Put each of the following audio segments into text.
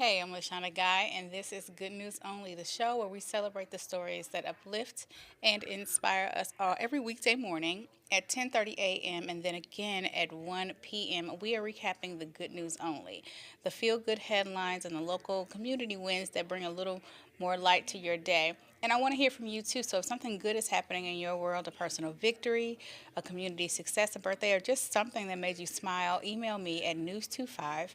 Hey, I'm Lashana Guy, and this is Good News Only, the show where we celebrate the stories that uplift and inspire us all every weekday morning at 10:30 a.m. and then again at 1 p.m. We are recapping the Good News Only, the feel-good headlines and the local community wins that bring a little more light to your day. And I want to hear from you too. So if something good is happening in your world, a personal victory, a community success, a birthday, or just something that made you smile, email me at news25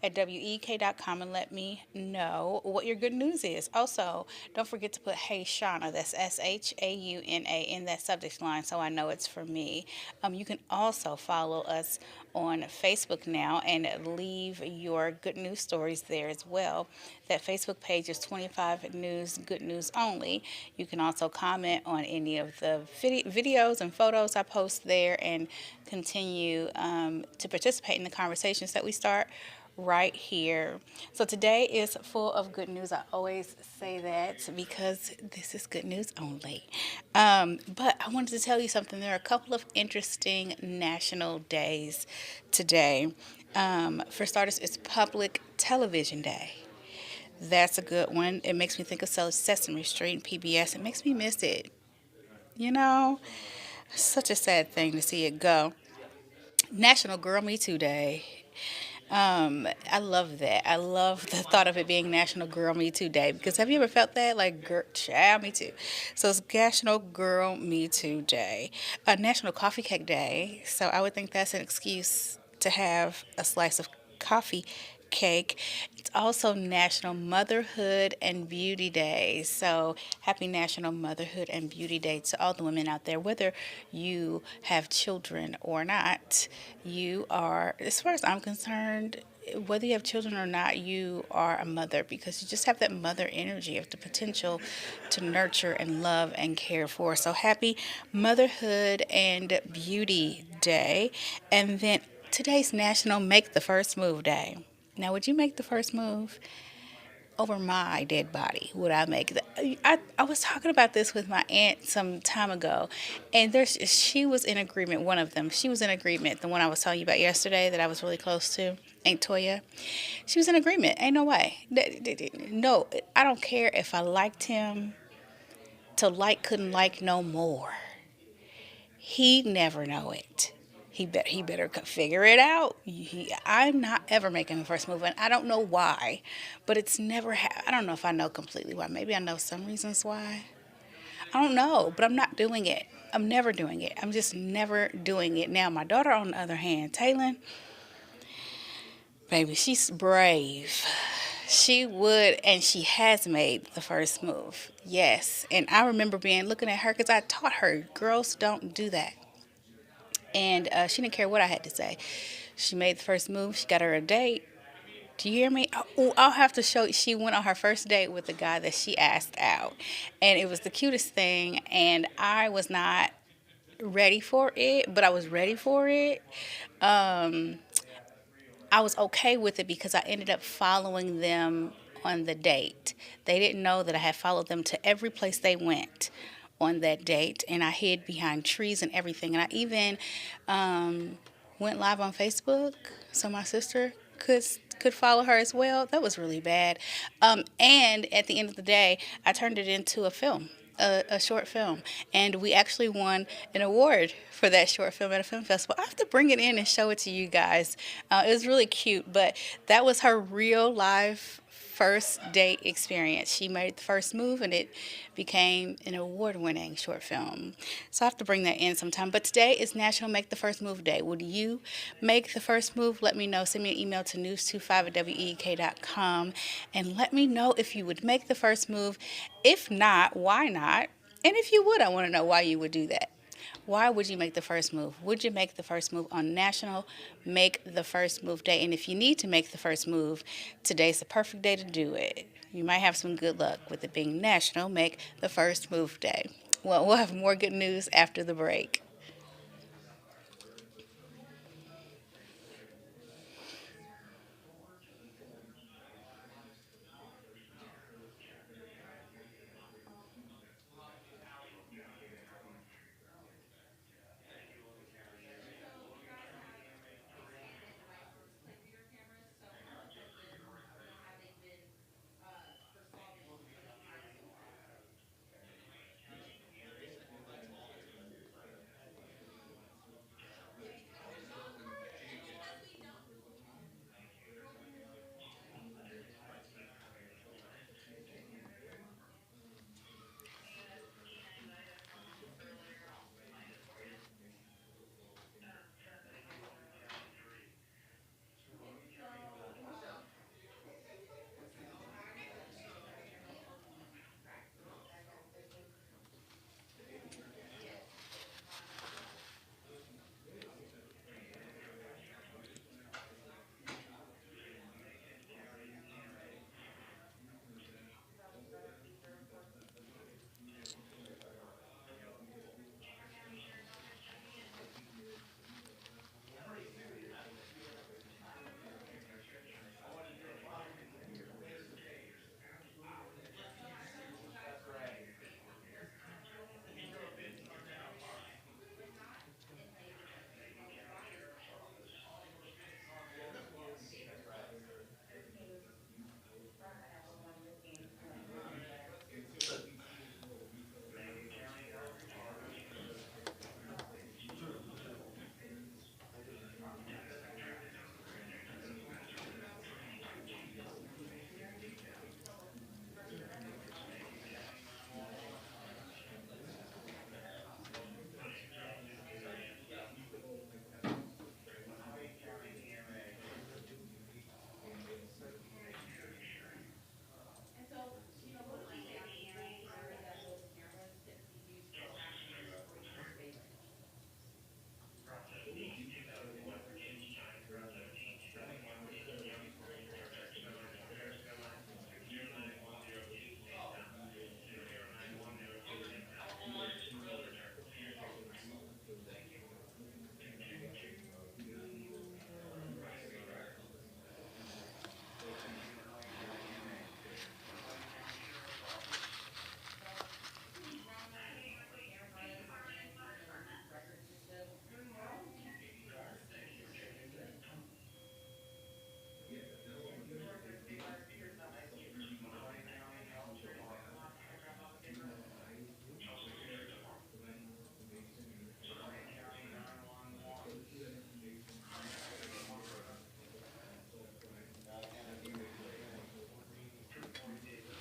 at weg.com and let me know what your good news is. Also, don't forget to put Hey Shauna, that's SHAUNA, in that subject line so I know it's for me. You can also follow us on Facebook now and leave your good news stories there as well. That Facebook page is 25 News Good News Only. You can also comment on any of the videos and photos I post there and continue to participate in the conversations that we start right here. So today is full of good news. I always say that because this is good news only. But I wanted to tell you something. There are a couple of interesting national days today. For starters, it's Public Television Day. That's a good one. It makes me think of Sesame Street and PBS. It makes me miss it. You know, such a sad thing to see it go. National Girl Me Too Day. I love that. I love the thought of it being National Girl Me Too Day because have you ever felt that? Like, girl, child, me too. So it's National Girl Me Too Day, National Coffee Cake Day. So I would think that's an excuse to have a slice of coffee cake. It's also National Motherhood and Beauty Day. So happy National Motherhood and Beauty Day to all the women out there, whether you have children or not. You are, as far as I'm concerned, whether you have children or not, you are a mother because you just have that mother energy of the potential to nurture and love and care for. So happy Motherhood and Beauty Day. And then today's National Make the First Move Day. Now, would you make the first move over my dead body? Would I make the? I was talking about this with my aunt some time ago, and she was in agreement. One of them, she was in agreement. The one I was telling you about yesterday that I was really close to, Aunt Toya. She was in agreement. Ain't no way. No, I don't care if I liked him. To like couldn't like no more. He never know it. He better figure it out. I'm not ever making the first move, and I don't know why, but it's never. I don't know if I know completely why. Maybe I know some reasons why. I don't know, but I'm not doing it. I'm never doing it. I'm just never doing it. Now, my daughter, on the other hand, Taylor, baby, she's brave. She would, and she has made the first move. Yes, and I remember looking at her because I taught her girls don't do that. And she didn't care what I had to say. She made the first move. She got her a date. Do you hear me? Oh, I'll have to show you. She went on her first date with the guy that she asked out. And it was the cutest thing. And I was not ready for it, but I was ready for it. Um, I was okay with it because I ended up following them on the date. They didn't know that I had followed them to every place they went on that date, and I hid behind trees and everything. And I even went live on Facebook so my sister could follow her as well. That was really bad. And at the end of the day, I turned it into a film. A short film, and we actually won an award for that short film at a film festival. I have to bring it in and show it to you guys. It was really cute, but that was her real life first date experience. She made the first move and it became an award winning short film. So I have to bring that in sometime. But today is National Make the First Move Day. Would you make the first move? Let me know. Send me an email to news25 at weg.com and let me know if you would make the first move. If not, why not? And if you would, I want to know why you would do that. Why would you make the first move? Would you make the first move on National Make the First Move Day? And if you need to make the first move, today's the perfect day to do it. You might have some good luck with it being National Make the First Move Day. Well, we'll have more good news after the break.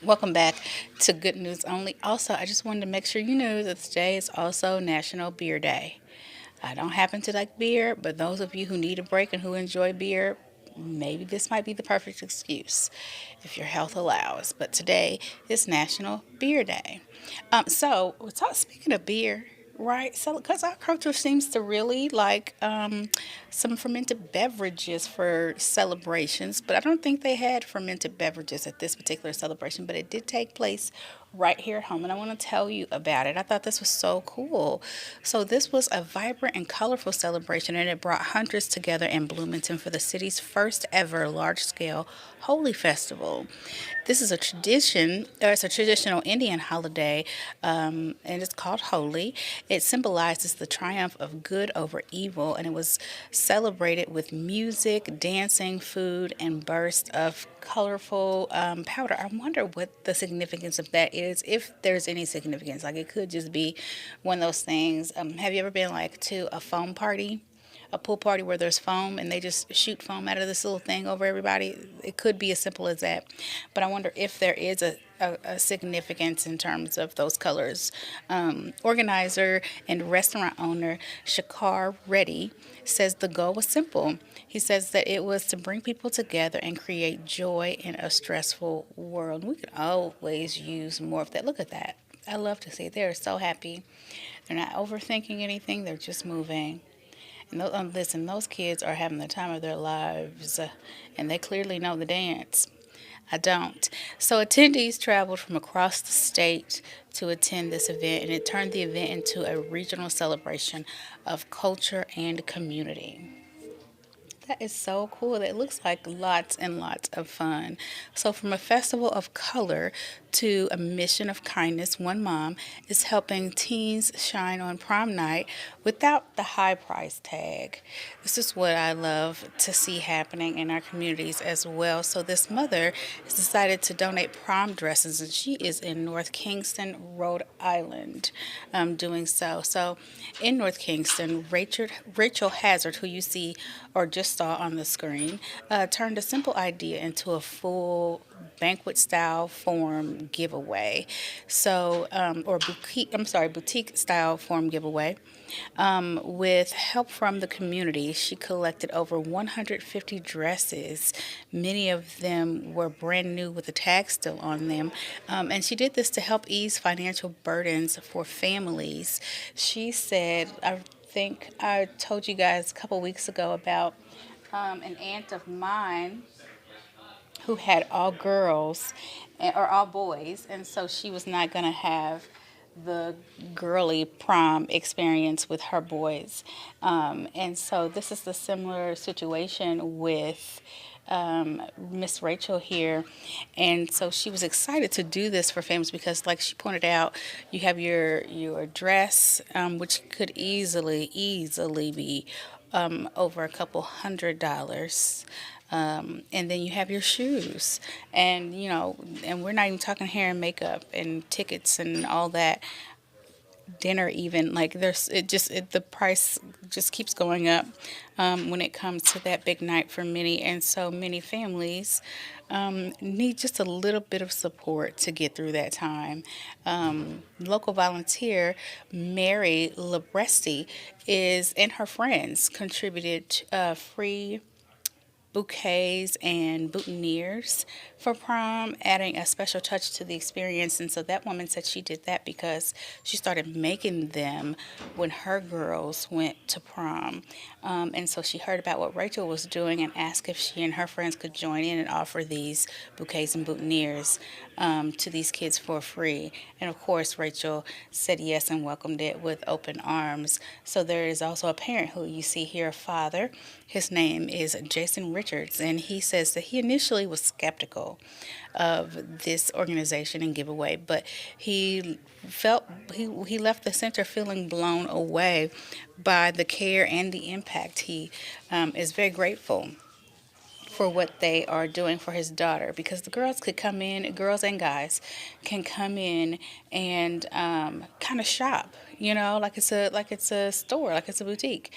Welcome back to Good News Only. Also, I just wanted to make sure you knew that today is also National Beer Day. I don't happen to like beer, but those of you who need a break and who enjoy beer, maybe this might be the perfect excuse if your health allows. But today is National Beer Day. Speaking of beer, right? So, because our culture seems to really like some fermented beverages for celebrations, but I don't think they had fermented beverages at this particular celebration, but it did take place right here at home, and I want to tell you about it. I thought this was so cool. So, this was a vibrant and colorful celebration, and it brought hunters together in Bloomington for the city's first ever large scale Holy Festival. This is a tradition, or it's a traditional Indian holiday, and it's called Holi. It symbolizes the triumph of good over evil, and it was celebrated with music, dancing, food, and bursts of colorful powder. I wonder what the significance of that is, if there's any significance. Like it could just be one of those things. Have you ever been like to a foam party? A pool party where there's foam and they just shoot foam out of this little thing over everybody. It could be as simple as that. But I wonder if there is a significance in terms of those colors. Organizer and restaurant owner Shakar Reddy says the goal was simple. He says that it was to bring people together and create joy in a stressful world. We could always use more of that. Look at that. I love to see it. They're so happy. They're not overthinking anything, they're just moving. And listen, those kids are having the time of their lives, and they clearly know the dance. I don't. So attendees traveled from across the state to attend this event, and it turned the event into a regional celebration of culture and community. That is so cool. It looks like lots and lots of fun. So, from a festival of color to a mission of kindness, one mom is helping teens shine on prom night without the high price tag. This is what I love to see happening in our communities as well. So, this mother has decided to donate prom dresses, and she is in North Kingston, Rhode Island, doing so. So, in North Kingston, Rachel Hazard, who you see or just saw on the screen, turned a simple idea into a full banquet style form giveaway. Boutique style form giveaway. With help from the community, she collected over 150 dresses. Many of them were brand new with the tag still on them. And she did this to help ease financial burdens for families. She said, I think I told you guys a couple weeks ago about an aunt of mine who had all girls or all boys, and so she was not going to have the girly prom experience with her boys. And so this is the similar situation with Miss Rachel here. And so she was excited to do this for families because, like she pointed out, you have your dress, which could easily be over a couple $100. And then you have your shoes, and and we're not even talking hair and makeup and tickets and all that, dinner even. Like the price just keeps going up when it comes to that big night for many, and so many families need just a little bit of support to get through that time. Local volunteer Mary Labresti is and her friends contributed free bouquets and boutonnieres for prom, adding a special touch to the experience. And so that woman said she did that because she started making them when her girls went to prom. And so she heard about what Rachel was doing and asked if she and her friends could join in and offer these bouquets and boutonnieres to these kids for free. And of course, Rachel said yes and welcomed it with open arms. So there is also a parent who you see here, a father. His name is Jason Richards, and he says that he initially was skeptical of this organization and giveaway, but he left the center feeling blown away by the care and the impact. He is very grateful for what they are doing for his daughter, because the girls could come in, girls and guys can come in and kind of shop, like it's a store, like it's a boutique,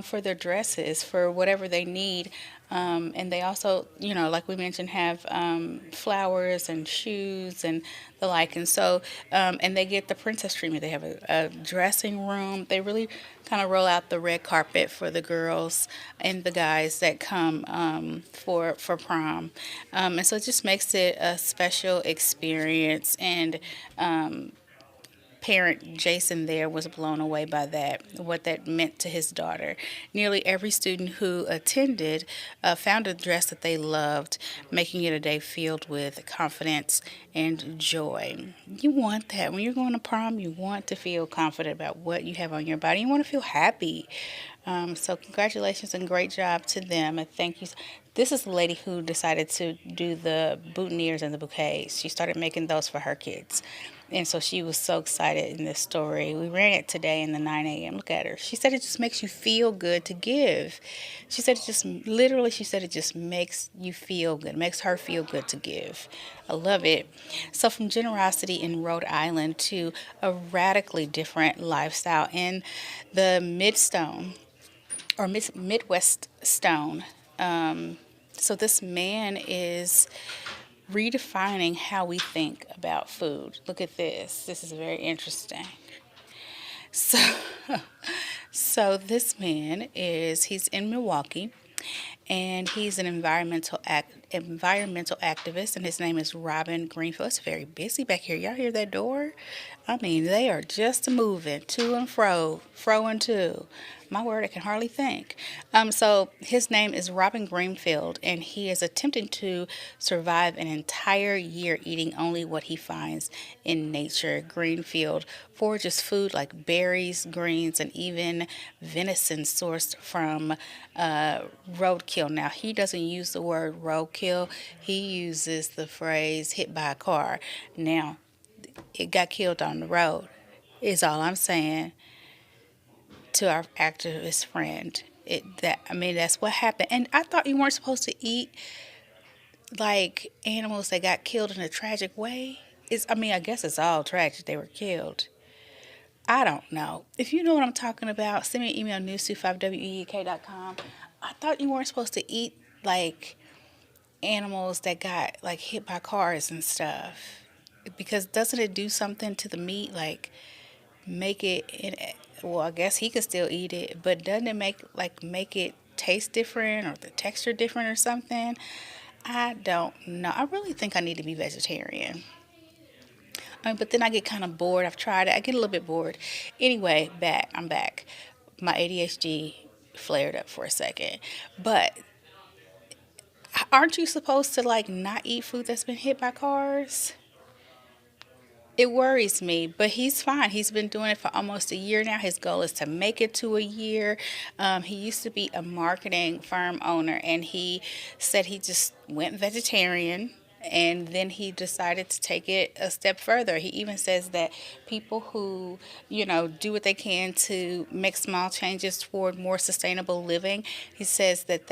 for their dresses, for whatever they need. And they also, like we mentioned, have flowers and shoes and the like. And so, and they get the princess treatment. They have a dressing room. They really kind of roll out the red carpet for the girls and the guys that come for prom. And so it just makes it a special experience. And parent Jason there was blown away by that, what that meant to his daughter. Nearly every student who attended found a dress that they loved, making it a day filled with confidence and joy. You want that. When you're going to prom, you want to feel confident about what you have on your body. You want to feel happy. So, congratulations and great job to them. And thank you. This is the lady who decided to do the boutonnieres and the bouquets. She started making those for her kids. And so she was so excited in this story. We ran it today in the 9 a.m. Look at her. She said it just makes you feel good to give. She said it just, literally, she said it just makes you feel good, makes her feel good to give. I love it. So, from generosity in Rhode Island to a radically different lifestyle in the Midstone or Midwest Stone. So, this man is redefining how we think about food. Look at this. This is very interesting. So, so this man he's in Milwaukee, and he's an environmental activist, and his name is Robin Greenfield. It's very busy back here. Y'all hear that door? I mean, they are just moving to and fro, fro and to. My word, I can hardly think. So his name is Robin Greenfield, and he is attempting to survive an entire year eating only what he finds in nature. Greenfield forages food like berries, greens, and even venison sourced from roadkill. Now, he doesn't use the word roadkill, he uses the phrase hit by a car. Now, it got killed on the road, is all I'm saying to our activist friend. That's what happened. And I thought you weren't supposed to eat like animals that got killed in a tragic way. I guess it's all tragic. They were killed. I don't know. If you know what I'm talking about, send me an email, news25week.com. I thought you weren't supposed to eat like animals that got like hit by cars and stuff. Because doesn't it do something to the meat? Like make well, I guess he could still eat it, but doesn't it make it taste different or the texture different or something? I don't know. I really think I need to be vegetarian. But then I get kind of bored. I've tried it. I get a little bit bored. Anyway, I'm back. My ADHD flared up for a second. But aren't you supposed to like not eat food that's been hit by cars? It worries me, but he's fine. He's been doing it for almost a year now. His goal is to make it to a year. He used to be a marketing firm owner, and he said he just went vegetarian. And then he decided to take it a step further. He even says that people who, do what they can to make small changes toward more sustainable living, he says that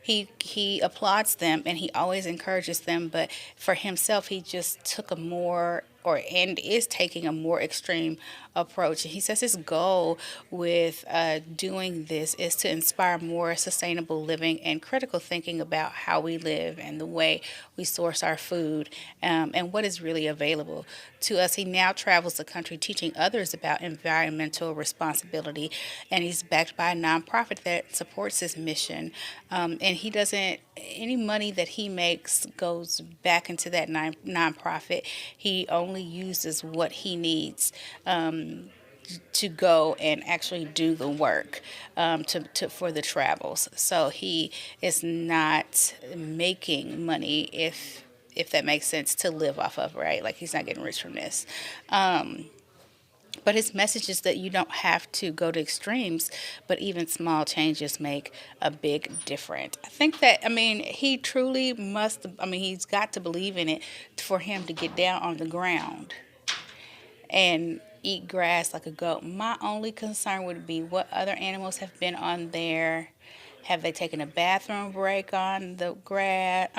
he applauds them and he always encourages them. But for himself, he just took a more and is taking a more extreme approach. And he says his goal with doing this is to inspire more sustainable living and critical thinking about how we live and the way we source our food, and what is really available to us. He now travels the country teaching others about environmental responsibility, and he's backed by a nonprofit that supports his mission. And he doesn't, any money that he makes goes back into that nonprofit. He only uses what he needs to go and actually do the work, for the travels. So he is not making money, if that makes sense, to live off of, right? Like he's not getting rich from this. But his message is that you don't have to go to extremes, but even small changes make a big difference. I think that, he truly must, he's got to believe in it for him to get down on the ground and eat grass like a goat. My only concern would be what other animals have been on there. Have they taken a bathroom break on the grass?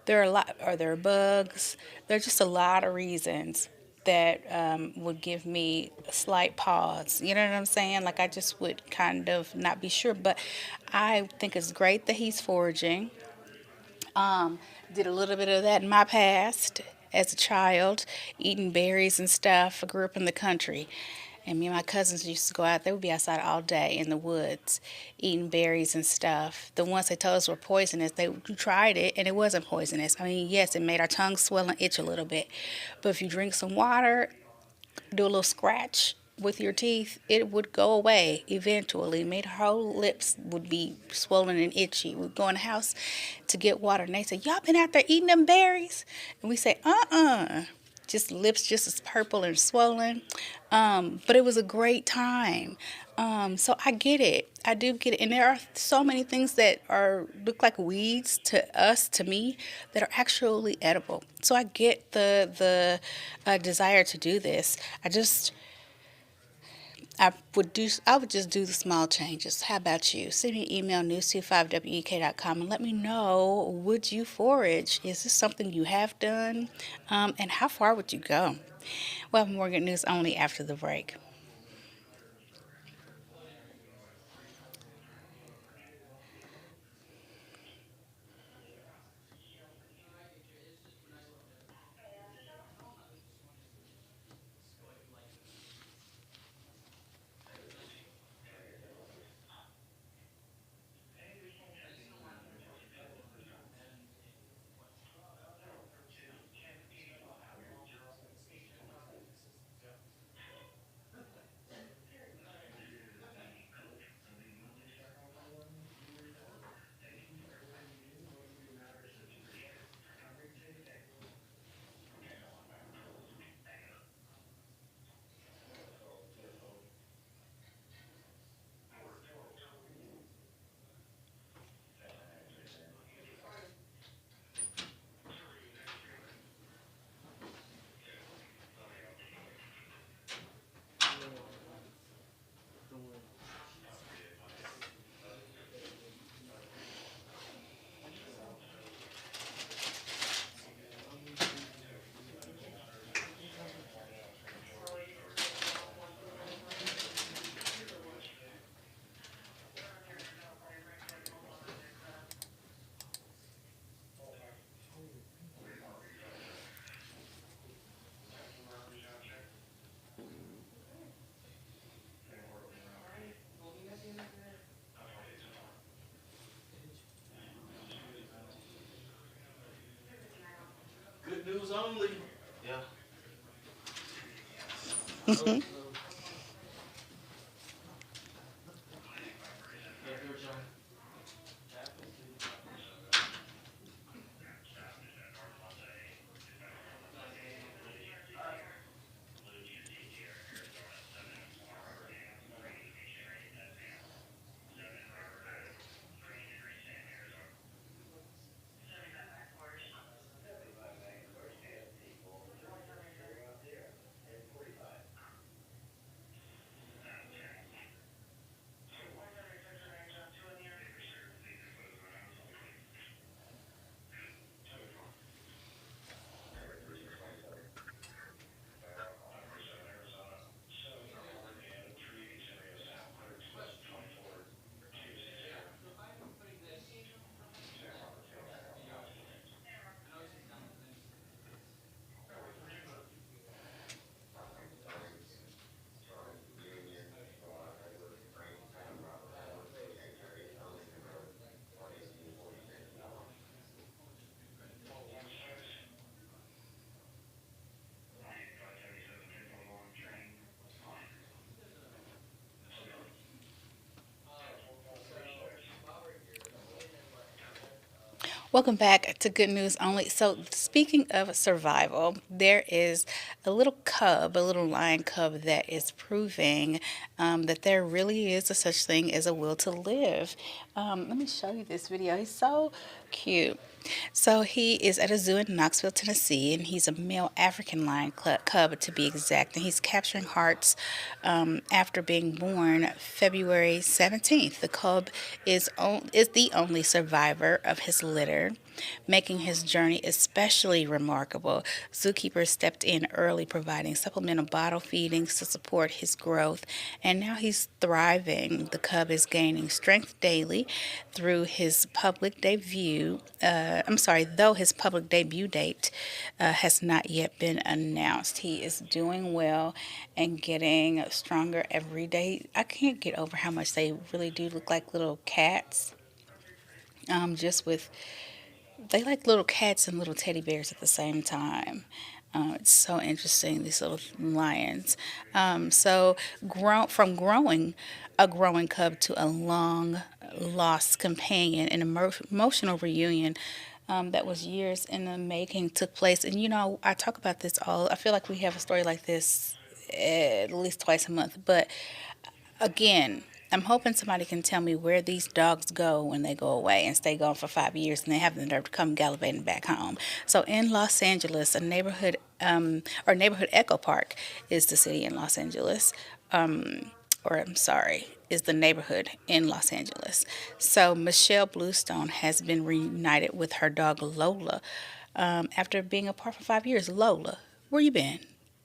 there are a lot, are there bugs? There are just a lot of reasons that would give me a slight pause. You know what I'm saying? Like I just would kind of not be sure. But I think it's great that he's foraging. Did a little bit of that in my past as a child, eating berries and stuff. I grew up in the country. And me and my cousins used to go out. They would be outside all day in the woods, eating berries and stuff. The ones they told us were poisonous, they we tried it and it wasn't poisonous. I mean, yes, it made our tongue swell and itch a little bit, but if you drink some water, do a little scratch with your teeth, it would go away eventually. Made our whole lips would be swollen and itchy. We'd go in the house to get water, and they say, "Y'all been out there eating them berries?" And we say, Just lips just as purple and swollen. But it was a great time. So I get it. I do get it. And there are so many things that are look like weeds to us, to me, that are actually edible. So I get the desire to do this. I would just do the small changes. How about you? Send me an email, news25wek.com, and let me know, would you forage? Is this something you have done? And how far would you go? We'll have more good news only after the break. Good news only. Yeah. Welcome back to Good News Only. So, speaking of survival, there is a little cub, a little lion cub that is proving that there really is a such thing as a will to live. Let me show you this video. He's so cute. So, he is at a zoo in Knoxville, Tennessee, and he's a male African lion cub to be exact. And he's capturing hearts after being born February 17th. The cub is the only survivor of his litter. making his journey especially remarkable. Zookeeper stepped in early, providing supplemental bottle feedings to support his growth, and now he's thriving. The cub is gaining strength daily through his public debut. Though his public debut date has not yet been announced. He is doing well and getting stronger every day. I can't get over how much they really do look like little cats. Just with they like little cats and little teddy bears at the same time. It's so interesting, these little lions. Growing a growing cub to a long lost companion, an emotional reunion that was years in the making took place. And I talk about this all. I feel like we have a story like this at least twice a month. But again, I'm hoping somebody can tell me where these dogs go when they go away and stay gone for 5 years and they have the nerve to come gallivanting back home. So in Los Angeles, a neighborhood or neighborhood Echo Park is the city in Los Angeles. Or I'm sorry, is the neighborhood in Los Angeles. So Michelle Bluestone has been reunited with her dog Lola after being apart for 5 years. Lola, where you been?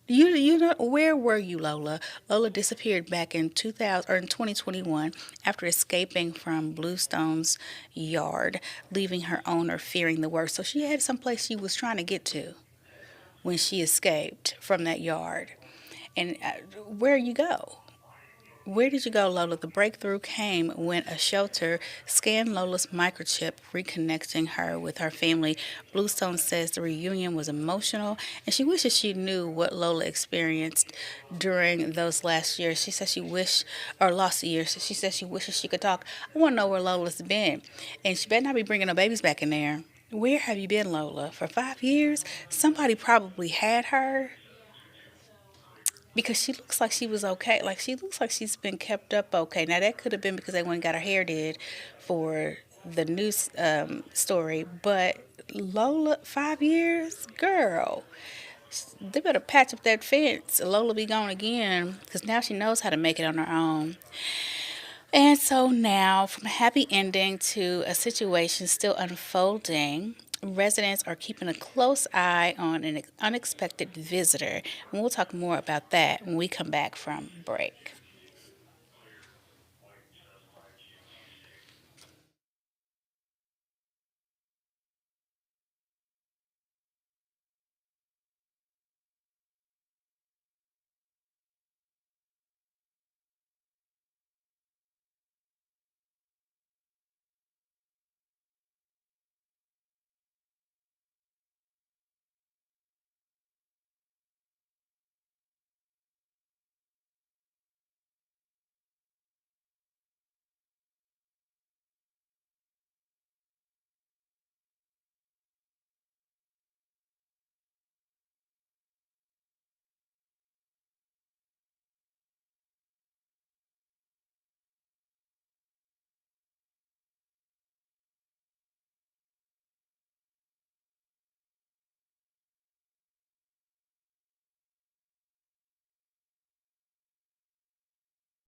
You know, where were you, Lola? Lola disappeared back in 2000 or in 2021 after escaping from Bluestone's yard, leaving her owner fearing the worst. So she had some place she was trying to get to when she escaped from that yard. And where you go? Where did you go, Lola? The breakthrough came when a shelter scanned Lola's microchip, reconnecting her with her family. Bluestone says the reunion was emotional, and she wishes she knew what Lola experienced during those last years. She says she wished, or lost years. She says she wishes she could talk. I want to know where Lola's been, and she better not be bringing no babies back in there. Where have you been, Lola? For 5 years? Somebody probably had her because she looks like she was okay. Like she looks like she's been kept up okay. Now that could have been because they went and got her hair did for the news story, but Lola, 5 years, girl, they better patch up that fence. Lola be gone again because now she knows how to make it on her own. And so now, from a happy ending to a situation still unfolding, residents are keeping a close eye on an unexpected visitor. And we'll talk more about that when we come back from break.